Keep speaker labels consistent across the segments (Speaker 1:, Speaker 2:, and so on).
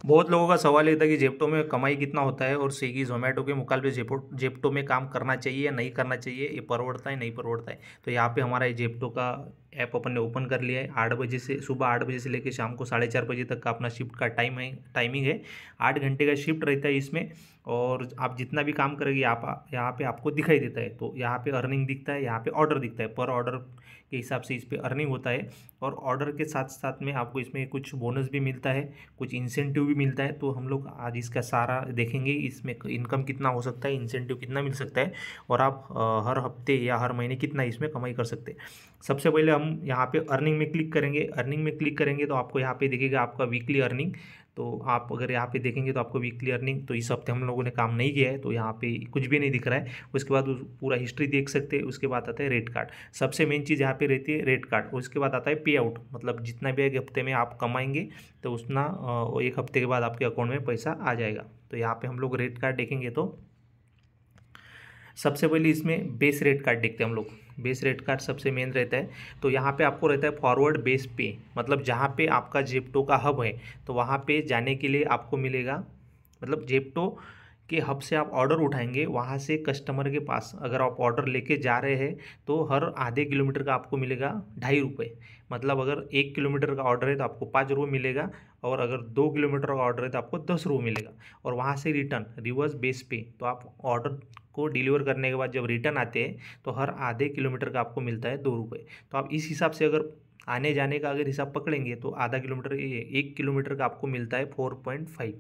Speaker 1: बहुत लोगों का सवाल ये था कि जेप्टो में कमाई कितना होता है और स्विगी जोमेटो के मुकाबले जेप्टो में काम करना चाहिए या नहीं करना चाहिए, ये परवड़ता है नहीं परवड़ता है। तो यहाँ पे हमारा ये जेप्टो का ऐप अपन ने ओपन कर लिया है। 8 बजे से, सुबह 8 बजे से लेकर शाम को 4:30 बजे तक का अपना शिफ्ट का टाइमिंग है। 8 घंटे का शिफ्ट रहता है इसमें। और आप जितना भी काम करेंगे यहाँ पे आपको दिखाई देता है। तो यहाँ पे अर्निंग दिखता है, यहाँ पे ऑर्डर दिखता है, पर ऑर्डर के हिसाब से इस पर अर्निंग होता है। और ऑर्डर के साथ साथ में आपको इसमें कुछ बोनस भी मिलता है, कुछ इंसेंटिव भी मिलता है। तो हम लोग आज इसका सारा देखेंगे, इसमें इनकम कितना हो सकता है, इंसेंटिव कितना मिल सकता है, और आप हर हफ्ते या हर महीने कितना इसमें कमाई कर सकते हैं। सबसे पहले हम यहाँ पे अर्निंग में क्लिक करेंगे। अर्निंग में क्लिक करेंगे तो आपको यहाँ पे दिखेगा आपका वीकली अर्निंग। तो आप अगर यहाँ पे देखेंगे तो आपको वीकली अर्निंग, तो इस हफ्ते हम लोगों ने काम नहीं किया है तो यहाँ पे कुछ भी नहीं दिख रहा है। उसके बाद पूरा हिस्ट्री देख सकते हैं। उसके बाद आता है रेट कार्ड। सबसे मेन चीज़ यहाँ पे रहती है रेट कार्ड। उसके बाद आता है पे आउट, मतलब जितना भी एक हफ्ते में आप कमाएंगे तो उतना एक हफ्ते के बाद आपके अकाउंट में पैसा आ जाएगा। तो यहाँ पे हम लोग रेट कार्ड देखेंगे तो सबसे पहले इसमें बेस रेट कार्ड देखते हैं हम लोग। बेस रेट कार्ड सबसे मेन रहता है। तो यहाँ पे आपको रहता है फॉरवर्ड बेस पे, मतलब जहाँ पे आपका जेप्टो का हब है तो वहाँ पे जाने के लिए आपको मिलेगा, मतलब जेप्टो के हब से आप ऑर्डर उठाएंगे, वहाँ से कस्टमर के पास अगर आप ऑर्डर लेके जा रहे हैं तो हर आधे किलोमीटर का आपको मिलेगा 2.5 रुपये। मतलब अगर 1 किलोमीटर का ऑर्डर है तो आपको 5 रुपये मिलेगा, और अगर 2 किलोमीटर का ऑर्डर है तो आपको 10 रुपये मिलेगा। और वहाँ से रिटर्न रिवर्स बेस पे, तो आप ऑर्डर को डिलीवर करने के बाद जब रिटर्न आते हैं तो हर आधे किलोमीटर का आपको मिलता है 2 रुपये। तो आप इस हिसाब से अगर आने जाने का अगर हिसाब पकड़ेंगे तो आधा किलोमीटर 1 किलोमीटर का आपको मिलता है 4.5,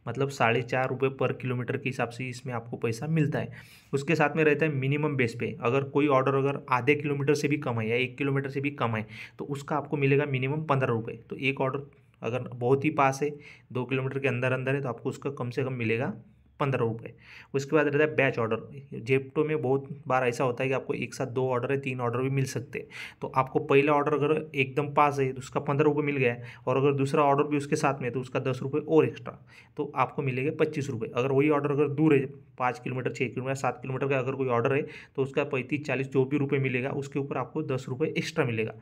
Speaker 1: मतलब 4.5 रुपये पर किलोमीटर के हिसाब से इसमें आपको पैसा मिलता है। उसके साथ में रहता है मिनिमम बेस पे। अगर कोई ऑर्डर अगर आधे किलोमीटर से भी कम है या 1 किलोमीटर से भी कम है तो उसका आपको मिलेगा मिनिमम 15 रुपये। तो एक ऑर्डर अगर बहुत ही पास है, 2 किलोमीटर के अंदर अंदर है, तो आपको उसका कम से कम मिलेगा 15 रुपये। उसके बाद रहता है बैच ऑर्डर। जेप्टो में बहुत बार ऐसा होता है कि आपको एक साथ 2 ऑर्डर है, 3 ऑर्डर भी मिल सकते हैं। तो आपको पहला ऑर्डर अगर एकदम पास है तो उसका 15 रुपये मिल गया है, और अगर दूसरा ऑर्डर भी उसके साथ में है तो उसका 10 रुपये और एक्स्ट्रा, तो आपको मिलेगा 25 रुपये। अगर वही ऑर्डर अगर दूर है, 5 किलोमीटर, 6 किलोमीटर, 7 किलोमीटर का अगर कोई ऑर्डर है तो उसका 35, 40 जो भी रुपये मिलेगा उसके ऊपर आपको 10 रुपये एक्स्ट्रा मिलेगा।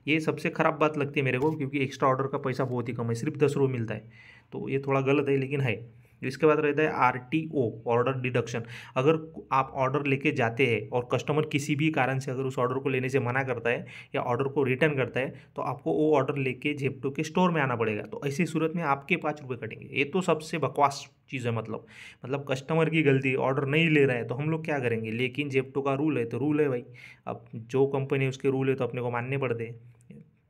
Speaker 1: ये सबसे ख़राब बात लगती है मेरे को, क्योंकि एक्स्ट्रा ऑर्डर का पैसा बहुत ही कम है, सिर्फ 10 रुपये मिलता है। तो ये थोड़ा गलत है, लेकिन है। इसके बाद रहता है RTO, ऑर्डर डिडक्शन। अगर आप ऑर्डर लेके जाते हैं और कस्टमर किसी भी कारण से अगर उस ऑर्डर को लेने से मना करता है या ऑर्डर को रिटर्न करता है तो आपको वो ऑर्डर लेके जेप्टो के स्टोर में आना पड़ेगा। तो ऐसी सूरत में आपके 5 रुपये कटेंगे। ये तो सबसे बकवास चीज़ है। मतलब कस्टमर की गलती, ऑर्डर नहीं ले रहा है तो हम लोग क्या करेंगे, लेकिन जेप्टो का रूल है तो रूल है भाई। अब जो कंपनी उसके रूल है तो अपने को मानने पड़ते हैं।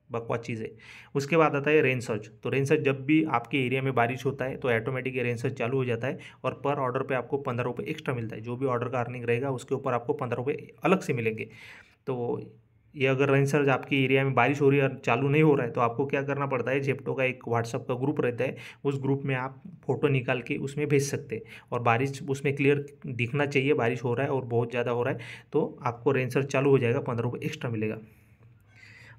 Speaker 1: बकवास चीज़ है। उसके बाद आता है रेन सर्च। तो रेन सर्च जब भी आपके एरिया में बारिश होता है तो ऑटोमेटिक रेन सर्च चालू हो जाता है, और पर ऑर्डर पे आपको 15 रुपये एक्स्ट्रा मिलता है। जो भी ऑर्डर का अर्निंग रहेगा उसके ऊपर आपको 15 रुपये अलग से मिलेंगे। तो ये अगर रेन सर्च आपके एरिया में बारिश हो रही है और चालू नहीं हो रहा है तो आपको क्या करना पड़ता है, जेप्टो का एक व्हाट्सअप का ग्रुप रहता है, उस ग्रुप में आप फोटो निकाल के उसमें भेज सकते हैं, और बारिश उसमें क्लियर दिखना चाहिए बारिश हो रहा है और बहुत ज़्यादा हो रहा है, तो आपको रेन सर्च चालू हो जाएगा, 15 रुपये एक्स्ट्रा मिलेगा।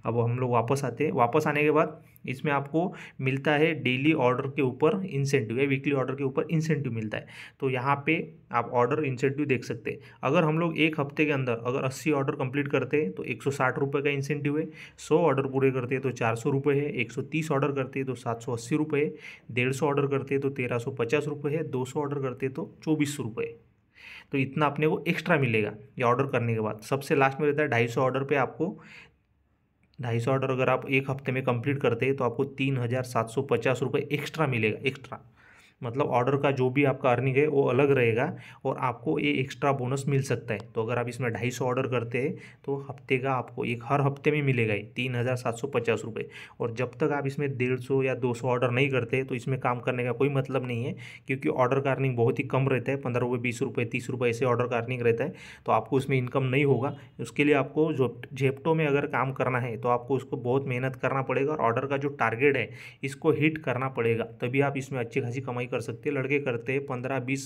Speaker 1: अब हम लोग वापस आते हैं। वापस आने के बाद इसमें आपको मिलता है डेली ऑर्डर के ऊपर इंसेंटिव या वीकली ऑर्डर के ऊपर इंसेंटिव मिलता है। तो यहाँ पे आप ऑर्डर इंसेंटिव देख सकते हैं। अगर हम लोग एक हफ्ते के अंदर अगर 80 ऑर्डर कंप्लीट करते हैं तो 160 रुपये का इंसेंटिव है। 100 ऑर्डर पूरे करते हैं तो 400 रुपये है। 130 ऑर्डर करते हैं तो 780 रुपये है। 150 ऑर्डर करते हैं तो 1350 रुपये है। 200 ऑर्डर करते हैं तो 2400 रुपये है। तो इतना अपने को एक्स्ट्रा मिलेगा ये ऑर्डर करने के बाद। सबसे लास्ट में रहता है 250 ऑर्डर पे आपको 250 ऑर्डर अगर आप एक हफ्ते में कंप्लीट करते हैं तो आपको 3750 रुपये एक्स्ट्रा मिलेगा। एक्स्ट्रा मतलब ऑर्डर का जो भी आपका अर्निंग है वो अलग रहेगा, और आपको ये एक्स्ट्रा बोनस मिल सकता है। तो अगर आप इसमें 250 ऑर्डर करते हैं तो हफ्ते का आपको एक हर हफ्ते में मिलेगा ही 3750 रुपये। और जब तक आप इसमें 150 या 200 ऑर्डर नहीं करते तो इसमें काम करने का कोई मतलब नहीं है, क्योंकि ऑर्डर का अर्निंग बहुत ही कम रहता है। 15 रुपये, 20 रुपये, 30 रुपये ऐसे ऑर्डर का अर्निंग रहता है। तो आपको उसमें इनकम नहीं होगा। उसके लिए आपको जो जेप्टो में अगर काम करना है तो आपको उसको बहुत मेहनत करना पड़ेगा, और ऑर्डर का जो टारगेट है इसको हिट करना पड़ेगा, तभी आप इसमें अच्छी खासी कमाई कर सकते हैं। लड़के करते हैं 15-20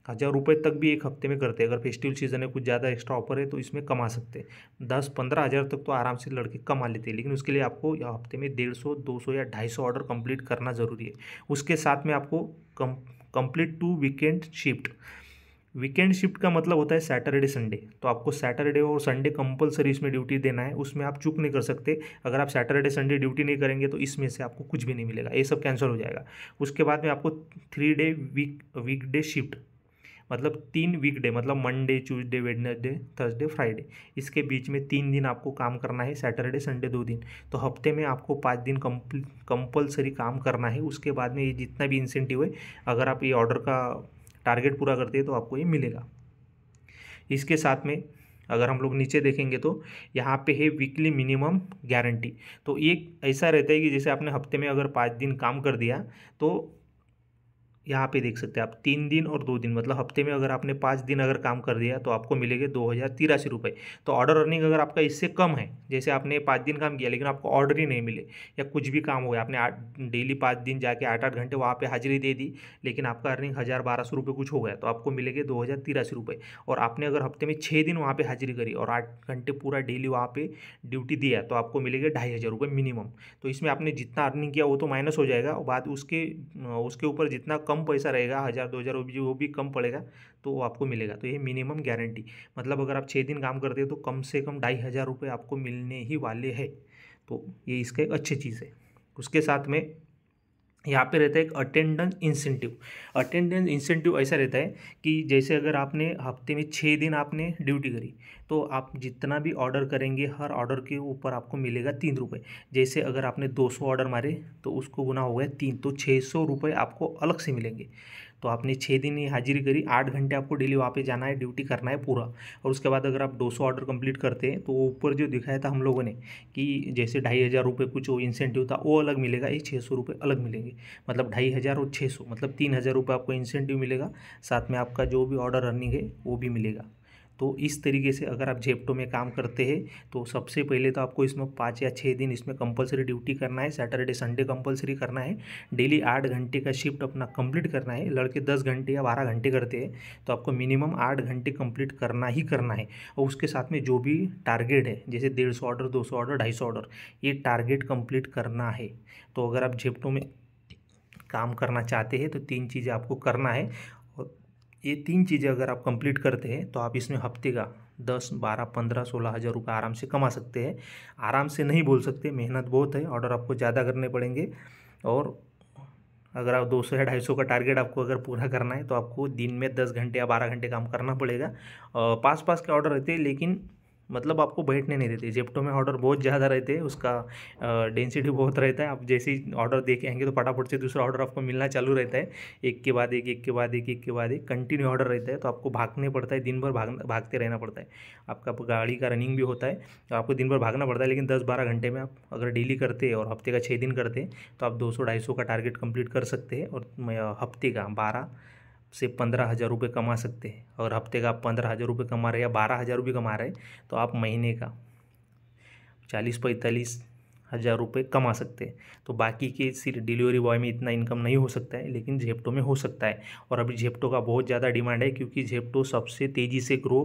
Speaker 1: हज़ार रुपये तक भी एक हफ्ते में करते हैं। अगर फेस्टिवल सीजन है, कुछ ज़्यादा एक्स्ट्रा ऑफर है तो इसमें कमा सकते हैं। 10-15 हज़ार तक तो आराम से लड़के कमा लेते हैं, लेकिन उसके लिए आपको या हफ्ते में 150, 200 या 250 ऑर्डर कंप्लीट करना ज़रूरी है। उसके साथ में आपको complete 2 weekend shift, weekend shift का मतलब होता है सैटरडे संडे, तो आपको सैटरडे और संडे कंपलसरी इसमें ड्यूटी देना है, उसमें आप चूक नहीं कर सकते। अगर आप सैटरडे संडे ड्यूटी नहीं करेंगे तो इसमें से आपको कुछ भी नहीं मिलेगा, ये सब कैंसिल हो जाएगा। उसके बाद में आपको 3 डे वीकडे शिफ्ट, मतलब 3 वीकडे, मतलब Monday Tuesday Wednesday Thursday Friday, इसके बीच में 3 दिन आपको काम करना है, सैटरडे संडे 2 दिन। तो हफ्ते में आपको 5 दिन कंपलसरी काम करना है। उसके बाद में ये जितना भी इंसेंटिव है, अगर आप ये ऑर्डर का टारगेट पूरा करते हैं तो आपको ये मिलेगा। इसके साथ में अगर हम लोग नीचे देखेंगे तो यहाँ पे है वीकली मिनिमम गारंटी। तो एक ऐसा रहता है कि जैसे आपने हफ्ते में अगर 5 दिन काम कर दिया तो यहाँ पे देख सकते हैं आप 3 दिन और 2 दिन, मतलब हफ्ते में अगर आपने 5 दिन अगर काम कर दिया तो आपको मिलेंगे 2083 रुपये। तो ऑर्डर अर्निंग अगर आपका इससे कम है, जैसे आपने 5 दिन काम किया लेकिन आपको ऑर्डर ही नहीं मिले या कुछ भी काम हो गया, आपने डेली 5 दिन जाके 8-8 घंटे वहाँ पे हाजिरी दे दी, लेकिन आपका अर्निंग 1000-1200 रुपये कुछ हो गया, तो आपको मिलेंगे 2083 रुपये। और आपने अगर हफ्ते में 6 दिन वहाँ पर हाजिरी करी और 8 घंटे पूरा डेली वहाँ पर ड्यूटी दिया तो आपको मिलेंगे 2500 रुपये मिनिमम। तो इसमें आपने जितना अर्निंग किया वो तो माइनस हो जाएगा, और बाद उसके ऊपर जितना कम पैसा रहेगा 1000-2000 वो भी कम पड़ेगा, तो वो आपको मिलेगा। तो ये मिनिमम गारंटी, मतलब अगर आप 6 दिन काम करते हो तो कम से कम 2500 रुपये आपको मिलने ही वाले हैं। तो ये इसका एक अच्छी चीज़ है। उसके साथ में यहाँ पे रहता है एक अटेंडेंस इंसेंटिव। अटेंडेंस इंसेंटिव ऐसा रहता है कि जैसे अगर आपने हफ्ते में 6 दिन आपने ड्यूटी करी तो आप जितना भी ऑर्डर करेंगे हर ऑर्डर के ऊपर आपको मिलेगा 3 रुपये। जैसे अगर आपने 200 ऑर्डर मारे तो उसको गुना हो गया 3, तो 600 रुपये आपको अलग से मिलेंगे। तो आपने 6 दिन ही हाजिरी करी, 8 घंटे आपको डेली वहाँ पे जाना है, ड्यूटी करना है पूरा। और उसके बाद अगर आप 200 ऑर्डर कंप्लीट करते हैं तो वो ऊपर जो दिखाया था हम लोगों ने कि जैसे 2500 रुपये कुछ वो इंसेंटिव था वो अलग मिलेगा, ये 600 रुपये अलग मिलेंगे, मतलब 2500 और 600 मतलब 3000 रुपये आपको इंसेंटिव मिलेगा। साथ में आपका जो भी ऑर्डर अर्निंग है वो भी मिलेगा। तो इस तरीके से अगर आप जेप्टो में काम करते हैं तो सबसे पहले तो आपको इसमें 5 या 6 दिन इसमें कंपलसरी ड्यूटी करना है, सैटरडे संडे कंपलसरी करना है, डेली 8 घंटे का शिफ्ट अपना कंप्लीट करना है। लड़के 10 घंटे या 12 घंटे करते हैं तो आपको मिनिमम 8 घंटे कंप्लीट करना ही करना है। और उसके साथ में जो भी टारगेट है, जैसे 150 ऑर्डर, 200 ऑर्डर, 250 ऑर्डर, ये टारगेट कंप्लीट करना है। तो अगर आप जेप्टो में काम करना चाहते हैं तो 3 चीज़ें आपको करना है, और ये 3 चीज़ें अगर आप कंप्लीट करते हैं तो आप इसमें हफ्ते का 10, 12, 15, 16 हज़ार रुपये आराम से कमा सकते हैं। आराम से नहीं बोल सकते, मेहनत बहुत है, ऑर्डर आपको ज़्यादा करने पड़ेंगे। और अगर आप 200 या 250 का टारगेट आपको अगर पूरा करना है तो आपको दिन में 10 घंटे या 12 घंटे काम करना पड़ेगा। पास के ऑर्डर रहते हैं लेकिन मतलब आपको बैठने नहीं देते। जेप्टो में ऑर्डर बहुत ज़्यादा रहते हैं, उसका डेंसिटी बहुत रहता है। आप जैसे ही ऑर्डर दे के आएंगे तो फटाफट से दूसरा ऑर्डर आपको मिलना चालू रहता है, एक के बाद एक, एक के बाद एक, एक के बाद एक कंटिन्यू ऑर्डर रहता है। तो आपको भागने पड़ता है, दिन भर भागते रहना पड़ता है। आपका गाड़ी का रनिंग भी होता है तो आपको दिन भर भागना पड़ता है, लेकिन 10-12 घंटे में आप अगर डेली करते हैं और हफ्ते का 6 दिन करते हैं तो आप 200-250 का टारगेट कंप्लीट कर सकते हैं और हफ्ते का 12 से 15 हज़ार रुपये कमा सकते हैं। और हफ्ते का आप 15 हज़ार रुपये कमा रहे हैं या 12 हज़ार रुपये कमा रहे हैं तो आप महीने का 40-45 हज़ार रुपये कमा सकते हैं। तो बाकी के सिर्फ डिलीवरी बॉय में इतना इनकम नहीं हो सकता है, लेकिन जेप्टो में हो सकता है। और अभी जेप्टो का बहुत ज़्यादा डिमांड है क्योंकि जेप्टो सबसे तेज़ी से ग्रो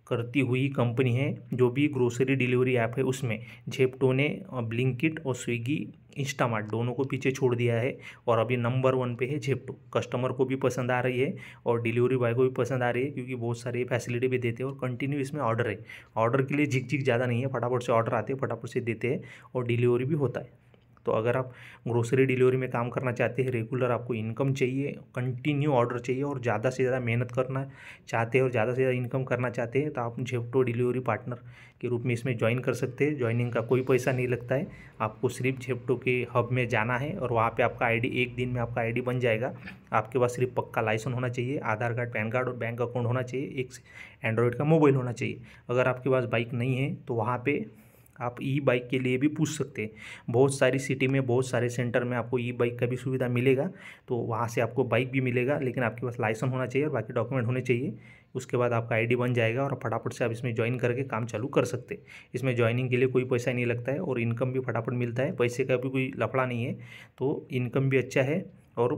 Speaker 1: करती हुई कंपनी है। जो भी ग्रोसरी डिलीवरी ऐप है उसमें जेप्टो ने ब्लिंकिट और स्विगी, इंस्टामार्ट दोनों को पीछे छोड़ दिया है और अभी नंबर 1 पे है जेप्टो। कस्टमर को भी पसंद आ रही है और डिलीवरी बॉय को भी पसंद आ रही है क्योंकि बहुत सारी फैसिलिटी भी देते हैं और कंटिन्यू इसमें ऑर्डर है। ऑर्डर के लिए झिक ज़्यादा नहीं है, फटाफट से ऑर्डर आते हैं, फटाफट से देते हैं और डिलीवरी भी होता है। तो अगर आप ग्रोसरी डिलीवरी में काम करना चाहते हैं, रेगुलर आपको इनकम चाहिए, कंटिन्यू ऑर्डर चाहिए और ज़्यादा से ज़्यादा मेहनत करना चाहते हैं और ज़्यादा से ज़्यादा इनकम करना चाहते हैं तो आप जेप्टो डिलीवरी पार्टनर के रूप में इसमें ज्वाइन कर सकते हैं। ज्वाइनिंग का कोई पैसा नहीं लगता है, आपको सिर्फ जेप्टो के हब में जाना है और वहाँ पे आपका आईडी, एक दिन में आपका आईडी बन जाएगा। आपके पास सिर्फ पक्का लाइसेंस होना चाहिए, आधार कार्ड, पैन कार्ड और बैंक अकाउंट होना चाहिए, एक एंड्रॉयड का मोबाइल होना चाहिए। अगर आपके पास बाइक नहीं है तो वहाँ पर आप ई बाइक के लिए भी पूछ सकते हैं। बहुत सारी सिटी में, बहुत सारे सेंटर में आपको ई बाइक का भी सुविधा मिलेगा, तो वहाँ से आपको बाइक भी मिलेगा, लेकिन आपके पास लाइसेंस होना चाहिए और बाकी डॉक्यूमेंट होने चाहिए। उसके बाद आपका आईडी बन जाएगा और फटाफट से आप इसमें ज्वाइन करके काम चालू कर सकते हैं। इसमें ज्वाइनिंग के लिए कोई पैसा नहीं लगता है और इनकम भी फटाफट मिलता है, पैसे का भी कोई लफड़ा नहीं है, तो इनकम भी अच्छा है और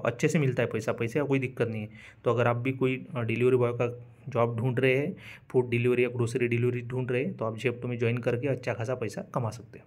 Speaker 1: अच्छे से मिलता है पैसे का कोई दिक्कत नहीं है। तो अगर आप भी कोई डिलीवरी बॉय का जॉब ढूंढ रहे हैं, फूड डिलीवरी या ग्रोसरी डिलीवरी ढूंढ रहे हैं, तो आप जेप्टो में ज्वाइन करके अच्छा खासा पैसा कमा सकते हैं।